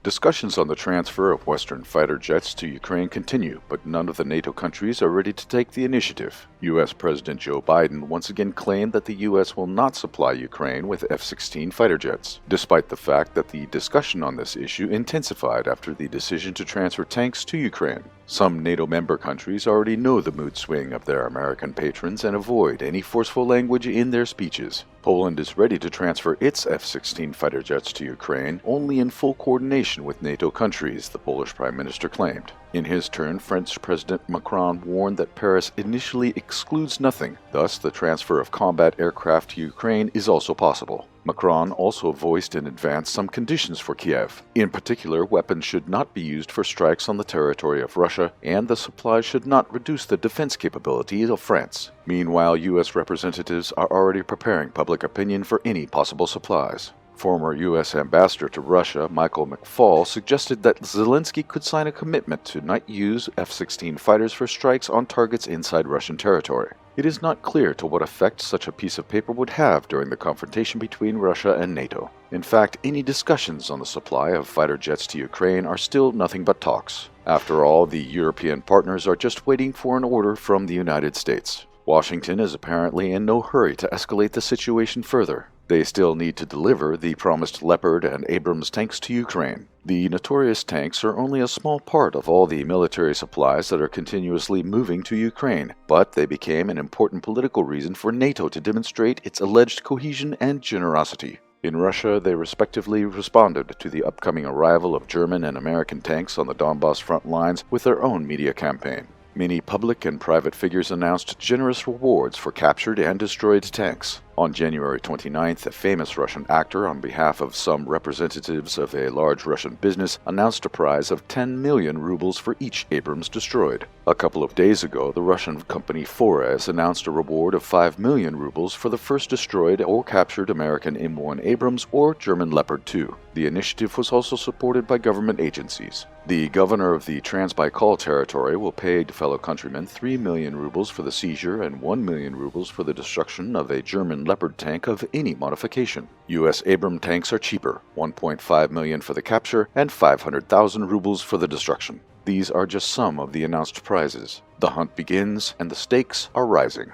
Discussions on the transfer of Western fighter jets to Ukraine continue, but none of the NATO countries are ready to take the initiative. U.S. President Joe Biden once again claimed that the U.S. will not supply Ukraine with F-16 fighter jets, despite the fact that the discussion on this issue intensified after the decision to transfer tanks to Ukraine. Some NATO member countries already know the mood swing of their American patrons and avoid any forceful language in their speeches. Poland is ready to transfer its F-16 fighter jets to Ukraine only in full coordination with NATO countries, the Polish Prime Minister claimed. In his turn, French President Macron warned that Paris initially excludes nothing, thus the transfer of combat aircraft to Ukraine is also possible. Macron also voiced in advance some conditions for Kiev. In particular, weapons should not be used for strikes on the territory of Russia, and the supplies should not reduce the defense capabilities of France. Meanwhile, U.S. representatives are already preparing public opinion for any possible supplies. Former U.S. Ambassador to Russia, Michael McFaul, suggested that Zelensky could sign a commitment to not use F-16 fighters for strikes on targets inside Russian territory. It is not clear to what effect such a piece of paper would have during the confrontation between Russia and NATO. In fact, any discussions on the supply of fighter jets to Ukraine are still nothing but talks. After all, the European partners are just waiting for an order from the United States. Washington is apparently in no hurry to escalate the situation further. They still need to deliver the promised Leopard and Abrams tanks to Ukraine. The notorious tanks are only a small part of all the military supplies that are continuously moving to Ukraine, but they became an important political reason for NATO to demonstrate its alleged cohesion and generosity. In Russia, they respectively responded to the upcoming arrival of German and American tanks on the Donbas front lines with their own media campaign. Many public and private figures announced generous rewards for captured and destroyed tanks. On January 29th, a famous Russian actor, on behalf of some representatives of a large Russian business, announced a prize of 10 million rubles for each Abrams destroyed. A couple of days ago, the Russian company Fores announced a reward of 5 million rubles for the first destroyed or captured American M1 Abrams or German Leopard 2. The initiative was also supported by government agencies. The governor of the Transbaikal territory will pay fellow countrymen 3 million rubles for the seizure and 1 million rubles for the destruction of a German Leopard tank of any modification. U.S. Abrams tanks are cheaper, 1.5 million for the capture and 500,000 rubles for the destruction. These are just some of the announced prizes. The hunt begins and the stakes are rising.